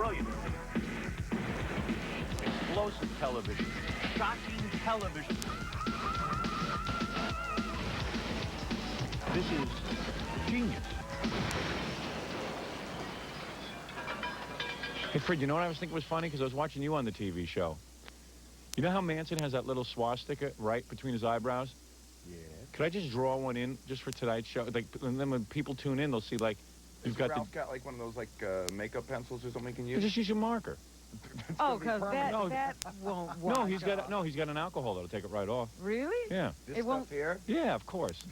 brilliant. Explosive television. Shocking television. This is genius. Hey, Fred, you know what I was thinking was funny? Because I was watching you on the TV show. You know how Manson has that little swastika right between his eyebrows? Yeah. Could I just draw one in just for tonight's show? Like, and then when people tune in, they'll see, like, you've got Ralph got like one of those like makeup pencils or something you can use? Just use your marker. Oh, because that won't work. No, he's got an alcohol that'll take it right off. Really? Yeah. This stuff here? Yeah, of course.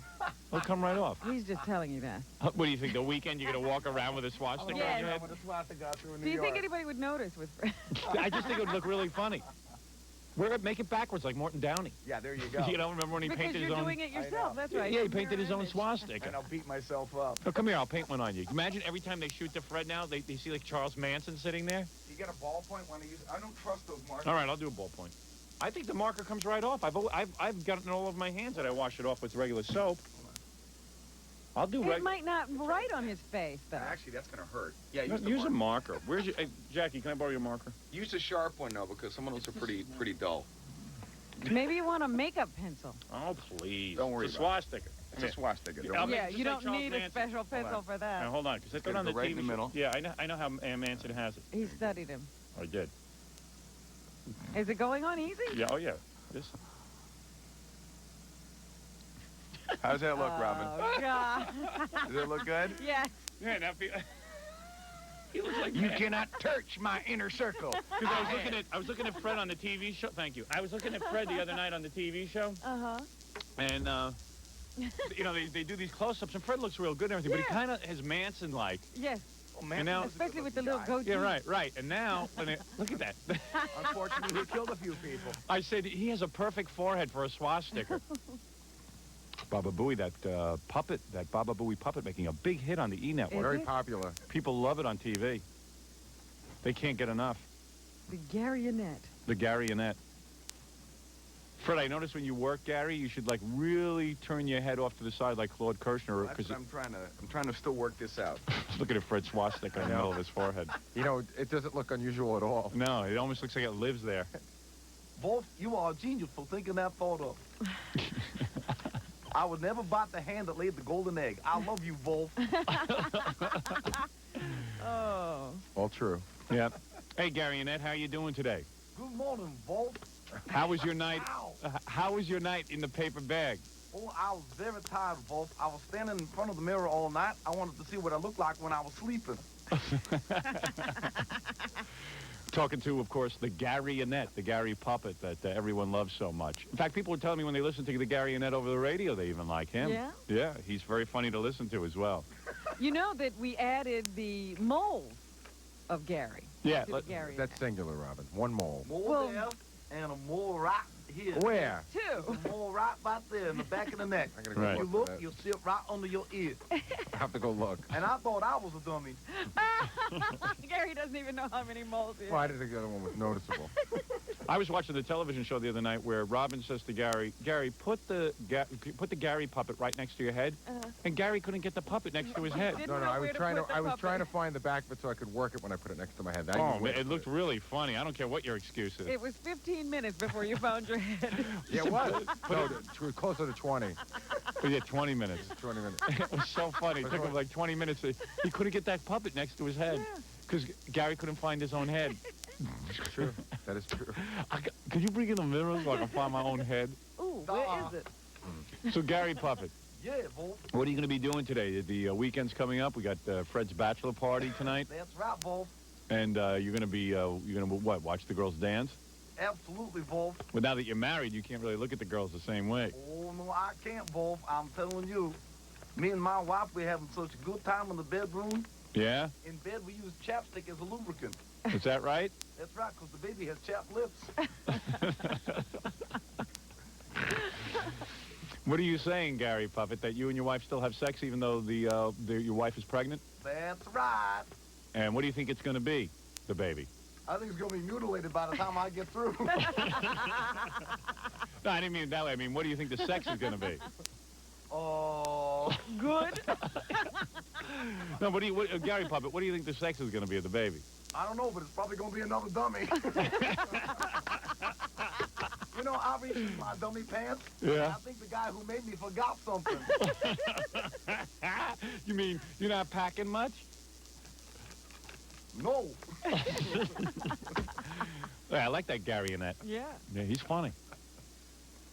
It'll come right off. He's just telling you that. What do you think? The weekend you're gonna walk around with a swastika on your head? With a swastika through Do you think anybody would notice with Fred? I just think it would look really funny. Make it backwards like Morton Downey. Yeah, there you go. You know, remember when he painted his own? Because you're doing it yourself. That's right. Yeah, he painted his own swastika. And I'll beat myself up. Oh, come here, I'll paint one on you. Imagine every time they shoot the Fred now, they see like Charles Manson sitting there. You get a ballpoint when I use it? I don't trust those markers. All right, I'll do a ballpoint. I think the marker comes right off. I've gotten it all over my hands and I wash it off with regular soap. I'll do It might not write on his face, though. Actually, that's going to hurt. Yeah, use a marker. Where's your... Hey, Jackie, can I borrow your marker? Use a sharp one, though, because some of those are pretty dull. Maybe you want a makeup pencil. Oh, please. Don't worry it's a about swastika. It's a swastika. Yeah, you don't need a special pencil for that. Now, hold on, because I put on the right TV in the middle. Yeah, I know how Manson has it. He studied him. I did. Is it going on easy? Yeah, oh, yeah. This... How's that look, Robin? Oh, God. Does it look good? Yes. Yeah, now... He looks like You cannot touch my inner circle. Because I was looking at Fred on the TV show. Thank you. I was looking at Fred the other night on the TV show. Uh-huh. And, you know, they do these close-ups, and Fred looks real good and everything, but he kind of has Manson-like. Yes. Oh, man, and now, especially with the little goatee. Yeah, right. And now, look at that. Unfortunately, he killed a few people. I said he has a perfect forehead for a swastika. Baba Booey, that puppet, that Baba Booey puppet, making a big hit on the E! Network. Very popular. People love it on TV. They can't get enough. The Garionette. The Garionette. Fred, I noticed when you work, Gary, you should like really turn your head off to the side like Claude Kirshner. That's what I'm trying to still work this out. Look at Fred swastika in the middle of his forehead. You know, it doesn't look unusual at all. No, it almost looks like it lives there. Wolf, you are a genius for thinking that photo. I would never bite the hand that laid the golden egg. I love you, Wolf. Oh. All true. Yeah. Hey, Gary Annette, how you doing today? Good morning, Wolf. How was your night? How was your night in the paper bag? Oh, I was very tired, Wolf. I was standing in front of the mirror all night. I wanted to see what I looked like when I was sleeping. Talking to, of course, the Gary Annette, the Gary puppet that everyone loves so much. In fact, people were telling me when they listened to the Gary Annette over the radio, they even like him. Yeah? Yeah, he's very funny to listen to as well. You know that we added the moles of Gary. Yeah, to the Gary That's singular, Robin. One mole. Mole there and a mole right here. Where? Two. A mole right back there in the back of the neck. I gotta go Right. You look look, for that. you'll see it right under your ear. I have to go look. And I thought I was a dummy. Gary doesn't even know how many moles he has. Well, I didn't think the other one was noticeable. I was watching the television show the other night where Robin says to Gary, put the Gary puppet right next to your head, and Gary couldn't get the puppet next to his head. Didn't No, know I was where to trying to put the I was puppet. trying to find the back of it so I could work it when I put it next to my head. Oh, man, it looked really funny. I don't care what your excuse is. It was 15 minutes before you found your head. Yeah, it was. No, closer to 20. Oh, yeah, 20 minutes. 20 minutes. It was so funny. It took him like 20 minutes. He couldn't get that puppet next to his head because Gary couldn't find his own head. True. That is true. Could you bring in the mirror so I can find my own head? Ooh, where is it? So, Gary Puppet, Yeah, Wolf. what are you going to be doing today? The weekend's coming up. We got Fred's bachelor party tonight, That's right, Wolf. and you're going to be what? Watch the girls dance? Absolutely, Wolf. But now that you're married, you can't really look at the girls the same way. Oh, no, I can't, Wolf. I'm telling you. Me and my wife, we're having such a good time in the bedroom. Yeah, In bed, we use chapstick as a lubricant. is that right? That's right, because the baby has chapped lips. What are you saying, Gary Puppet? That you and your wife still have sex even though your wife is pregnant? That's right. And what do you think it's going to be, the baby? I think it's going to be mutilated by the time I get through. No, I didn't mean it that way. I mean, what do you think the sex is going to be? Oh. Good. No, Gary Puppet, what do you think the sex is going to be of the baby? I don't know, but it's probably gonna be another dummy. You know, I reached in my dummy pants. Yeah. I think the guy who made me forgot something. You mean you're not packing much? No. Yeah, I like that Gary Annette. Yeah. Yeah, he's funny.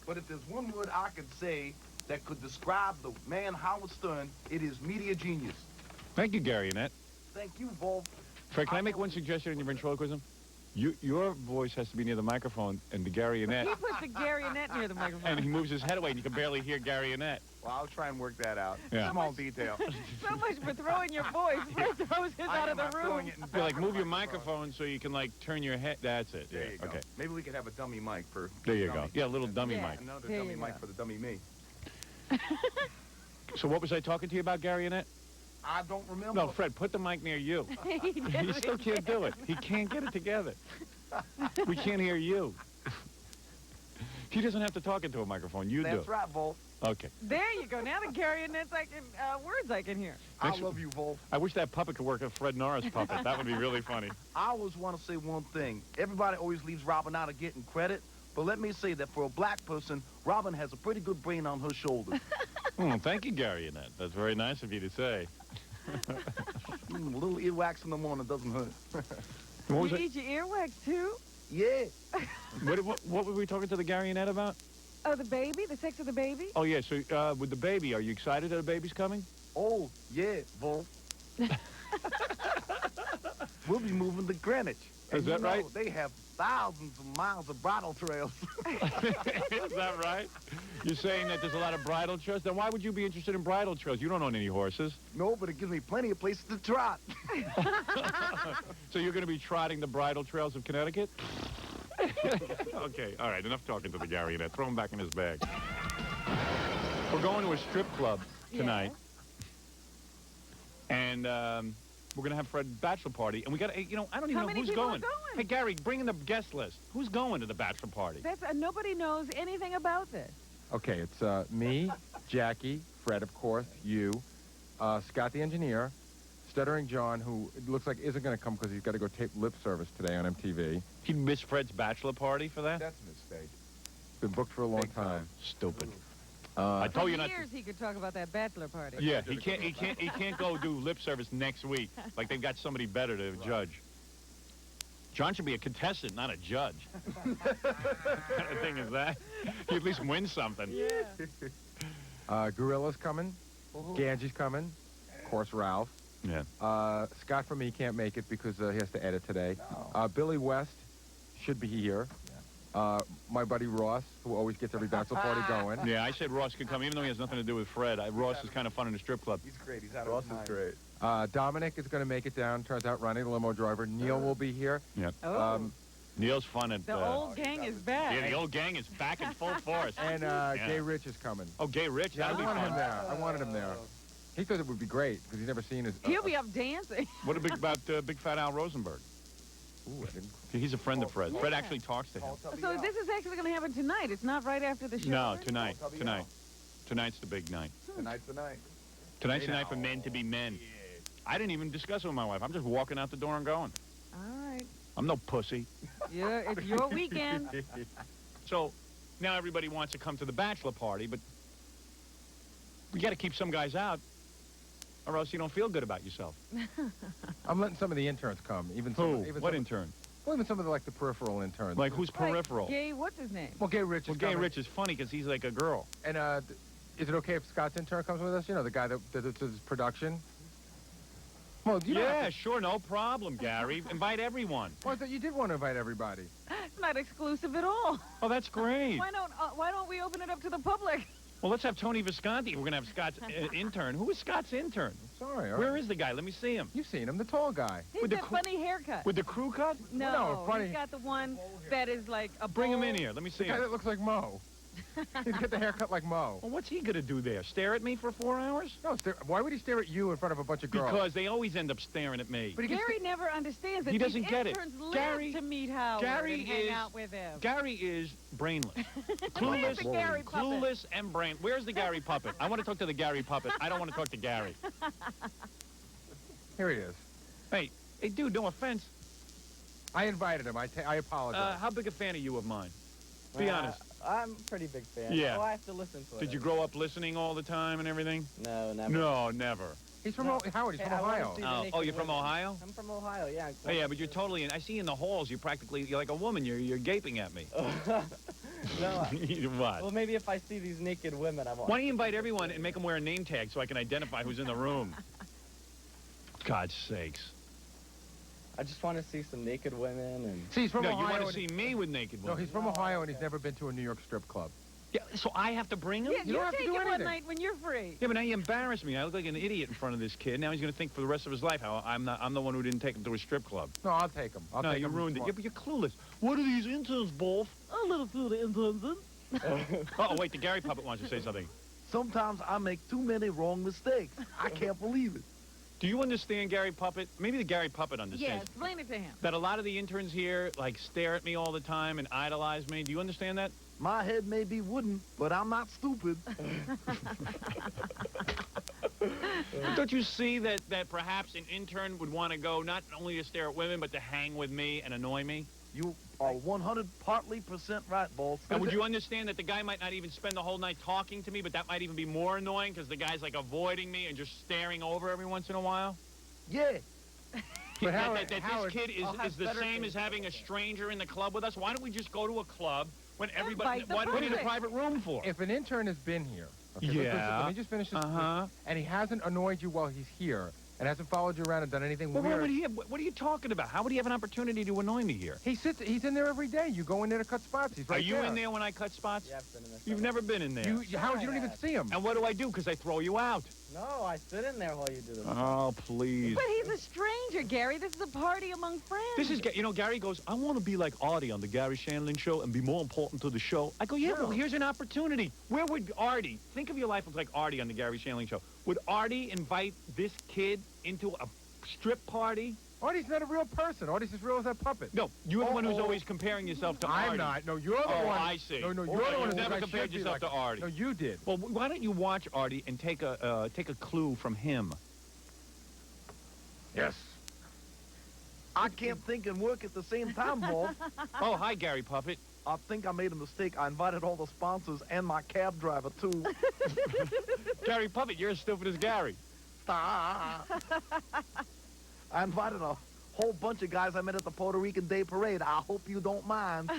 But if there's one word I could say that could describe the man Howard Stern, it is media genius. Thank you, Gary Annette. Thank you, Wolf. Fred, can I make one suggestion in your ventriloquism? Your voice has to be near the microphone, and the Gary Annette, He puts the Gary Annette near the microphone. and he moves his head away, and you can barely hear Gary Annette. Well, I'll try and work that out. Yeah. Small detail. So much for throwing your voice. Fred throws his out of the room. Feel like move your microphone so you can like turn your head. That's it. There Yeah. you go. Okay. Maybe we could have a dummy mic for. There you dummy. go. Yeah, a little dummy Yeah. mic. Another There dummy you mic go. for the dummy me. So what was I talking to you about, Gary Annette? I don't remember. No, Fred, put the mic near you. He still can't do it. He can't get it together. We can't hear you. He doesn't have to talk into a microphone. You That's do. right, Wolf. Okay. There you go. Now the Gary Annette's I can, words I can hear. I Next- love you, Wolf. I wish that puppet could work a Fred Norris puppet. That would be really funny. I always want to say one thing. Everybody always leaves Robin out of getting credit, but let me say that for a black person, Robin has a pretty good brain on her shoulders. Thank you, Gary Annette. That's very nice of you to say. A little earwax in the morning doesn't hurt. What was You it? eat your earwax too? Yeah. What were we talking to the Gary Annette about? Oh, the baby? The sex of the baby? Oh, yeah. So with the baby, are you excited that a baby's coming? Oh, yeah, Wolf. We'll be moving to Greenwich. Is And that you know, right? They have thousands of miles of bridle trails. Is that right? You're saying that there's a lot of bridle trails? Then why would you be interested in bridle trails? You don't own any horses. No, but it gives me plenty of places to trot. So you're going to be trotting the bridle trails of Connecticut? Okay, all right, enough talking to the Gary Annette. Throw him back in his bag. We're going to a strip club tonight. And we're going to have Fred's bachelor party. And we got to, you know, I don't even How know many who's people are going. going? Hey, Gary, bring in the guest list. Who's going to the bachelor party? That's nobody knows anything about this. Okay, it's me, Jackie, Fred, of course, you, Scott the engineer, Stuttering John, who it looks like isn't going to come because he's got to go tape lip service today on MTV. He missed Fred's bachelor party for that? That's a mistake. Been booked for a long Big time. time. Stupid. I For told you not years to. he could talk about that bachelor party. Yeah, he can't go do lip service next week. Like they've got somebody better to judge. John should be a contestant, not a judge. What kind of thing is that? He at least wins something. Yeah. Gorilla's coming. Ganji's coming. Of course, Ralph. Yeah. Scott from me can't make it because he has to edit today. Billy West should be here. My buddy Ross, who always gets every bachelor party going. Yeah, I said Ross could come, even though he has nothing to do with Fred. Ross is kind of fun in a strip club. He's great. He's out Ross of his mind. is great. Dominic is going to make it down. Turns out Ronnie, the limo driver. Neil will be here. Yeah. Oh, Neil's fun at... the old gang is back. Yeah, the old gang is back in full force. And Gay Rich is coming. Oh, Gay Rich, Yeah, I that'll be wanted him fun. there. I wanted him there. He thought it would be great because he's never seen his... He'll be up dancing. What about Big Fat Al Rosenberg? Ooh, I didn't... He's a friend of Fred. Yeah. Fred actually talks to him. So this is actually going to happen tonight. It's not right after the show. No, right? tonight. Tonight. Tonight's the big night. Tonight's the night. Tonight's the night for men to be men. I didn't even discuss it with my wife. I'm just walking out the door and going. All right. I'm no pussy. Yeah, it's your weekend. So now everybody wants to come to the bachelor party, but we got to keep some guys out, or else you don't feel good about yourself. I'm letting some of the interns come. Even some, Who? even What some, intern? Well, even some of the, like the peripheral interns. Like who's peripheral? Gay, what's his name? Well, Gay Rich is Well, Gay coming. Rich is funny because he's like a girl. And is it okay if Scott's intern comes with us? You know, the guy that does production. Well, you don't Yeah, have sure, no problem, Gary. Invite everyone. to, well, I thought you did want to invite everybody. It's not exclusive at all. Oh, that's great. Why don't we open it up to the public? Well, let's have Tony Visconti. We're going to have Scott's intern. Who is Scott's intern? Sorry. All Where right. is the guy? Let me see him. You've seen him, the tall guy. He's With the got cr- funny haircut. With the crew cut? No, funny. he's got the one that is like a Bring him bowl. in here. Let me see The guy him. that looks like Mo. He's got the haircut like Mo. Well, what's he going to do there? Stare at me for 4 hours? No, why would he stare at you in front of a bunch of girls? Because they always end up staring at me. But he gets Gary never understands that He doesn't these get it. interns live Gary- to meet Howard Gary and hang is- out with him. Gary is brainless. Where's the Gary puppet? Clueless and brain. Where's the Gary puppet? I want to talk to the Gary puppet. I don't want to talk to Gary. Here he is. Hey, dude, no offense. I invited him. I apologize. How big a fan are you of mine? Be honest. I'm a pretty big fan. Yeah. Oh, I have to listen to it. Did you grow up listening all the time and everything? No, never. No, never. He's from Howard. He's Hey, from I wanna Ohio. see the Oh, naked you're from women. Ohio? I'm from Ohio, yeah. Oh, yeah, but you're totally in. I see you in the halls. You're like a woman. You're gaping at me. No. What? Well, maybe if I see these naked women, I won't. Why don't you invite everyone and make them wear a name tag so I can identify who's in the room? God's sakes. I just want to see some naked women and. See, he's from No, Ohio. you want to and- see me with naked No, women. he's from Ohio, and he's never been to a New York strip club. Yeah, so I have to bring him? Yeah, You you don't have to take do it one anything. night when you're free. Yeah, but now you embarrass me. I look like an idiot in front of this kid. Now he's going to think for the rest of his life how I'm the one who didn't take him to a strip club. No, I'll take him. I'll No, take you him ruined it. tomorrow. Yeah, but you're clueless. What are these interns, Bolf? A little food interns. Oh, wait, the Gary Puppet wants to say something. Sometimes I make too many wrong mistakes. I can't believe it. Do you understand, Gary Puppet? Maybe the Gary Puppet Yeah, understands. explain it to him. That a lot of the interns here, like, stare at me all the time and idolize me. Do you understand that? My head may be wooden, but I'm not stupid. Don't you see that perhaps an intern would want to go not only to stare at women, but to hang with me and annoy me? You are 100% right, boss. And would you understand that the guy might not even spend the whole night talking to me, but that might even be more annoying because the guy's, like, avoiding me and just staring over every once in a while? Yeah. But Howard, This kid I'll have is the better same things as having a stranger in the club with us. Why don't we just go to a club when everybody... Invite the Why do we need a public. private room for? if an intern has been here, okay, Yeah. let me just finish this, Uh-huh. and he hasn't annoyed you while he's here, and hasn't followed you around and done anything Well, weird. what are you talking about? How would he have an opportunity to annoy me here? He's in there every day. You go in there to cut spots. He's right Are you there. in there when I cut spots? Yeah, I've been in there. You've never been in there. Howard, you don't even see him. And what do I do? Because I throw you out. No, I sit in there while you do this. Oh, please. But he's a stranger, Gary. This is a party among friends. This is, Gary goes, I want to be like Artie on the Gary Shandling show and be more important to the show. I go, yeah, well, here's an opportunity. Where would Artie, think of your life as like Artie on the Gary Shandling show. Would Artie invite this kid into a strip party? Artie's not a real person. Artie's as real as that puppet. No, you're the one who's always comparing yourself to Artie. I'm not. No, you're the Oh, one. I see. No, you're Oh, the one you've who never says I compared should be yourself like to Artie. No, you did. Well, why don't you watch Artie and take a clue from him? Yes. I can't think and work at the same time, boss. Oh, hi, Gary Puppet. I think I made a mistake. I invited all the sponsors and my cab driver, too. Gary Puppet, you're as stupid as Gary. I invited a whole bunch of guys I met at the Puerto Rican Day Parade. I hope you don't mind.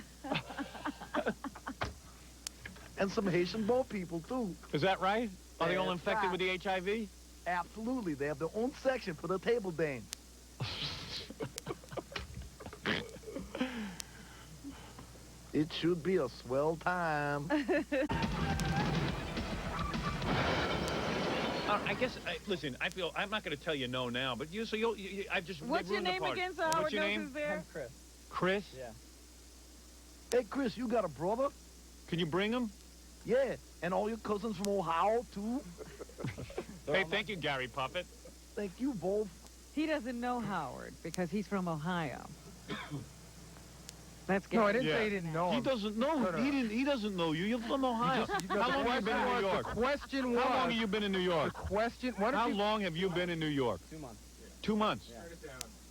And some Haitian boat people, too. Is that right? Are they all That's infected right. with the HIV? Absolutely. They have their own section for the table dance. It should be a swell time. I guess, listen, I feel, I'm not going to tell you no now, but I've just What's your ruined the name party. again, so What's Howard your knows name? who's there? I'm Chris. Chris? Yeah. Hey, Chris, you got a brother? Can you bring him? Yeah. And all your cousins from Ohio, too? Hey, thank you, Gary Puppet. Thank you, both. He doesn't know Howard because he's from Ohio. That's No, I Gary. didn't say he didn't know He him. doesn't know. No, no. He doesn't know you. You're from Ohio. How long have you been in New York? The question was. How long have you been in New York? The question. What How if you, long have you been in New York? 2 months. 2 months. Yeah.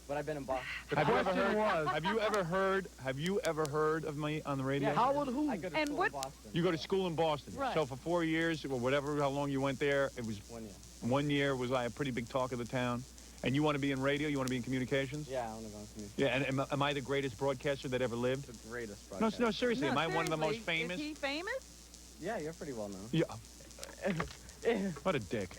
But I've been in Boston. the Have you ever question heard? was. Have you ever heard of me on the radio? Yeah, Howard who? I go to And school what- in Boston. You go to school in Boston. Right. So for 4 years, or whatever, how long you went there, it was 1 year. 1 year was like a pretty big talk of the town. And you want to be in radio? You want to be in communications? Yeah, I want to go on community. Yeah, and am I the greatest broadcaster that ever lived? The greatest No, broadcast. no, seriously, No, am I one of the most seriously, famous? Is he famous? Yeah, you're pretty well known. Yeah. What a dick.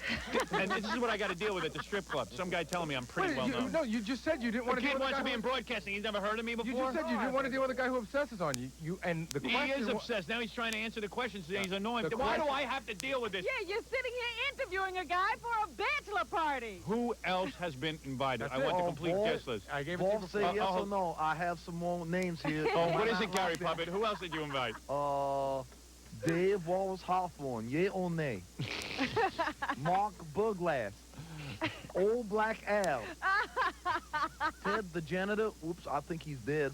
And this is what I got to deal with at the strip club. Some guy telling me I'm pretty Wait, well known. No, you just said you didn't The want to deal kid with wants the to be guy in broadcasting. He's never heard of me You before? just said you didn't want to deal with a guy who obsesses on you. And the He question is wa- obsessed. Now he's trying to answer the questions. He's annoying. The Why do question- I have to deal with this? Yeah, you're sitting here interviewing a guy for a bachelor party. Who else has been invited? That's I it. want the Oh, complete boy. guest list. I gave it to you Both say before. yes oh. or no. I have some more names here. Oh, what Why is not it, Gary like that? Puppet? Who else did you invite? Dave Wallace Hawthorne, yay or nay? Mark Burglass, Old Black Al, Ted the janitor. Oops, I think he's dead.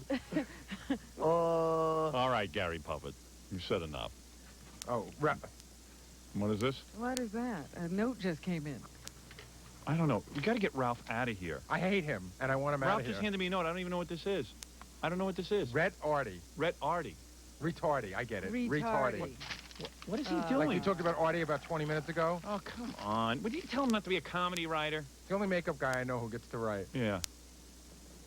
All right, Gary Puppet. You said enough. Oh, What is this? What is that? A note just came in. I don't know. You got to get Ralph out of here. I hate him, and I want him out Ralph of here. just handed me a note. I don't even know what this is. I don't know what this is. Red Artie. Red Artie. Retardy, I get it. Retardy. What is he Like doing? you talked about Artie about 20 minutes ago. Oh, come on. Would you tell him not to be a comedy writer? The only makeup guy I know who gets to write. Yeah.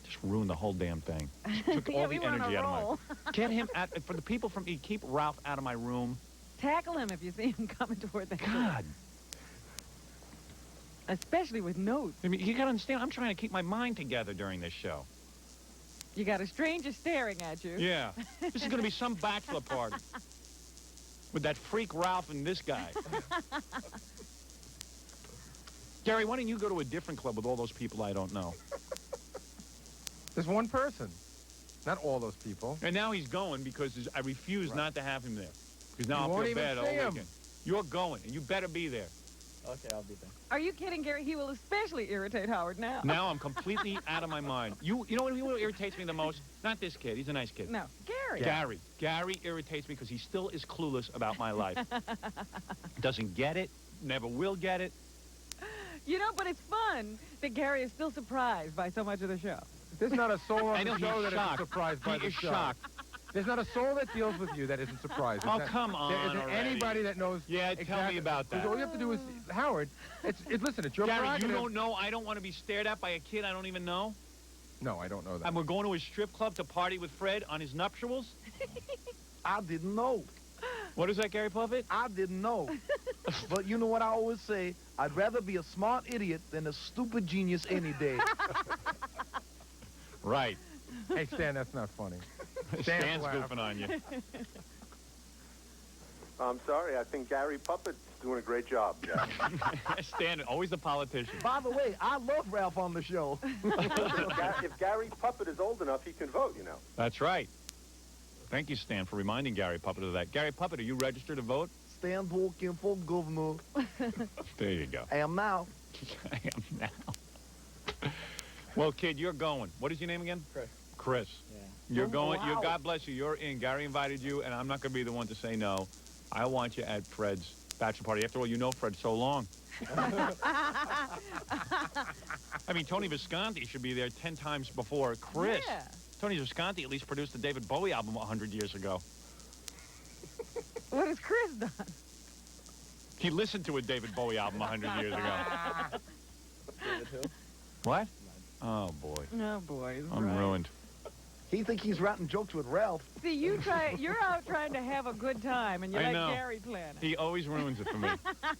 Just ruined the whole damn thing. Took Yeah, all we the were on a energy out of roll. my... Get him out... For the people from... Keep Ralph out of my room. Tackle him if you see him coming toward the door. God. Especially with notes. I mean, you got to understand, I'm trying to keep my mind together during this show. You got a stranger staring at you. Yeah. This is going to be some bachelor party. With that freak Ralph and this guy. Gary, why don't you go to a different club with all those people I don't know? There's one person. Not all those people. And now he's going because I refuse not to have him there. Because now You I'll won't feel even bad all see him. weekend. You're going, and you better be there. Okay, I'll be there. Are you kidding, Gary? He will especially irritate Howard now. Now I'm completely out of my mind. You know what irritates me the most? Not this kid. He's a nice kid. No, Gary. Gary irritates me because he still is clueless about my life. Doesn't get it. Never will get it. You know, but it's fun that Gary is still surprised by so much of the show. There's not a soul I on know the show he's that isn't shocked. surprised by He the is show. shocked. There's not a soul that deals with you that isn't surprised. Oh, There's come on There isn't already. anybody that knows. Yeah, exactly. tell me about that. All you have to do is, Howard, listen, it's your Gary, you prerogative. don't know I don't want to be stared at by a kid I don't even know? No, I don't know that. And we're going to his strip club to party with Fred on his nuptials? I didn't know. What is that, Gary Puffett? I didn't know. But you know what I always say? I'd rather be a smart idiot than a stupid genius any day. Right. Hey, Stan, that's not funny. Stan's laugh. goofing on you. I'm sorry. I think Gary Puppet's doing a great job. Yeah. Stan, always the politician. By the way, I love Ralph on the show. If Gary Puppet is old enough, he can vote, you know. That's right. Thank you, Stan, for reminding Gary Puppet of that. Gary Puppet, are you registered to vote? Stand walking for governor. There you go. I am now. I am now. Well, kid, you're going. What is your name again? Chris. Chris. Yeah. You're Oh, going. wow. God bless you. You're in. Gary invited you, and I'm not going to be the one to say no. I want you at Fred's bachelor party. After all, you know Fred so long. I mean, Tony Visconti should be there 10 times before Chris. Yeah. Tony Visconti at least produced the David Bowie album 100 years ago. What has Chris done? He listened to a David Bowie album 100 years ago. David who? What? Oh, boy. Oh, boy. I'm ruined. He think he's writing jokes with Ralph. See, you're out trying to have a good time, and you I let know. Gary plan it. He always ruins it for me.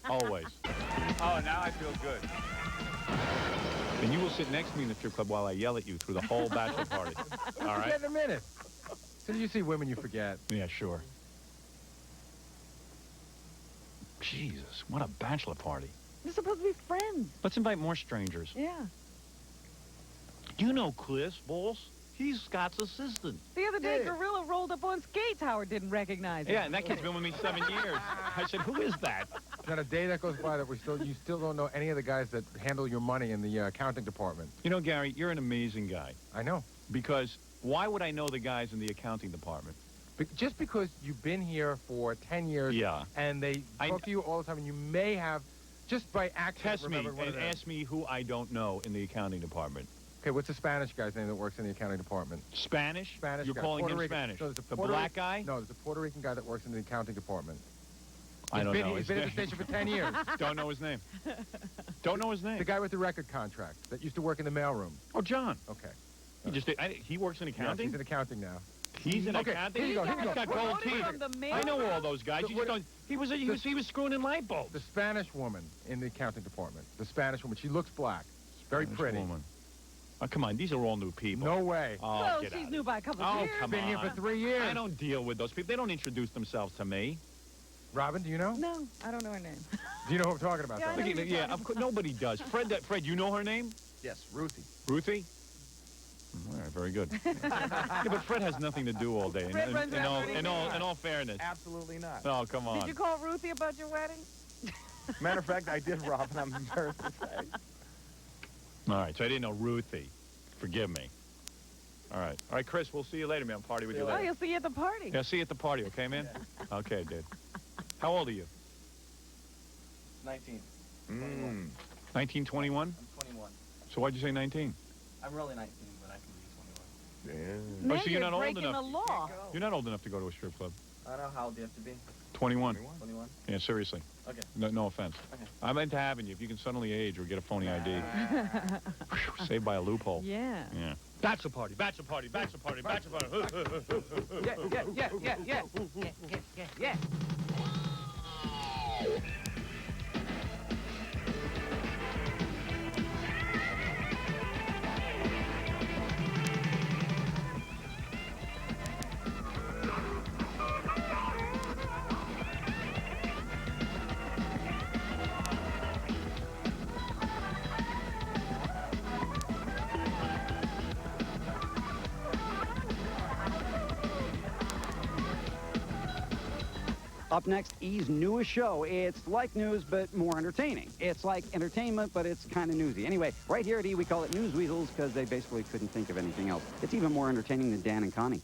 Always. Oh, now I feel good. And you will sit next to me in the strip club while I yell at you through the whole bachelor party. All right? Forget in a minute. As soon as you see women, you forget. Yeah, sure. Jesus, what a bachelor party. They're supposed to be friends. Let's invite more strangers. Yeah. You know Chris, boss. He's Scott's assistant. The other day, Yeah. Gorilla rolled up on skates. Howard didn't recognize him. Yeah, and that kid's been with me 7 years. I said, who is that? There's not a day that goes by that you still don't know any of the guys that handle your money in the accounting department. You know, Gary, you're an amazing guy. I know. Because why would I know the guys in the accounting department? Just because you've been here for 10 years Yeah. and they talk to you all the time, and you may have, just by accident, Test me remembered one of and them. ask me who I don't know in the accounting department. Okay, what's the Spanish guy's name that works in the accounting department? Spanish? Spanish You're guy. calling Puerto him Rican. Spanish? No, there's a The Puerto black Rican- guy? No, there's a Puerto Rican guy that works in the accounting department. I don't know. He's been at the station for 10 years. Don't know his name. Don't know his name. The guy with the record contract that used to work in the mailroom. Oh, John. Okay. He works in Yes, accounting? he's in accounting now. He's in Okay, accounting? here you go, here you He's go. got gold Promoted teeth. from the mail I know room? all those guys. You just don't, he was screwing in light bulbs. The Spanish woman in the accounting department. The Spanish woman. She looks black. Very Spanish pretty. woman. Oh, come on. These are all new people. No way. Oh, well, get she's out new of by a couple Oh, of years. come Been here on. for 3 years. I don't deal with those people. They don't introduce themselves to me. Robin, do you know? No, I don't know her name. Do you know who I'm talking about? Yeah, I though? know Look at- who you're yeah, talking of course, nobody does. Fred, you know her name? Yes, Ruthie. Ruthie? All right, very good. Yeah, but Fred has nothing to do all day. Fred runs around in all fairness. Absolutely not. Oh, come on. Did you call Ruthie about your wedding? Matter of fact, I did, Rob, and I'm embarrassed to say. All right, so I didn't know Ruthie. Forgive me. All right, Chris, we'll see you later, man. I'll party with you Oh, later. you'll see you at the party. Yeah, see you at the party, okay, man? Okay, dude. How old are you? 19. 1921? I'm 21. So why'd you say 19? I'm really 19, but I can be 21. Man, so you're not old breaking enough. the law. You're not old enough to go to a strip club. I don't know how old do you have to be. 21. 21? Yeah, seriously. Okay. No offense. Okay. I'm into having you if you can suddenly age or get a phony ID. Saved by a loophole. Yeah. Yeah. Bachelor party, bachelor party, bachelor party, bachelor party. Yeah. Up next, E's newest show. It's like news, but more entertaining. It's like entertainment, but it's kind of newsy. Anyway, right here at E, we call it News Weasels because they basically couldn't think of anything else. It's even more entertaining than Dan and Connie.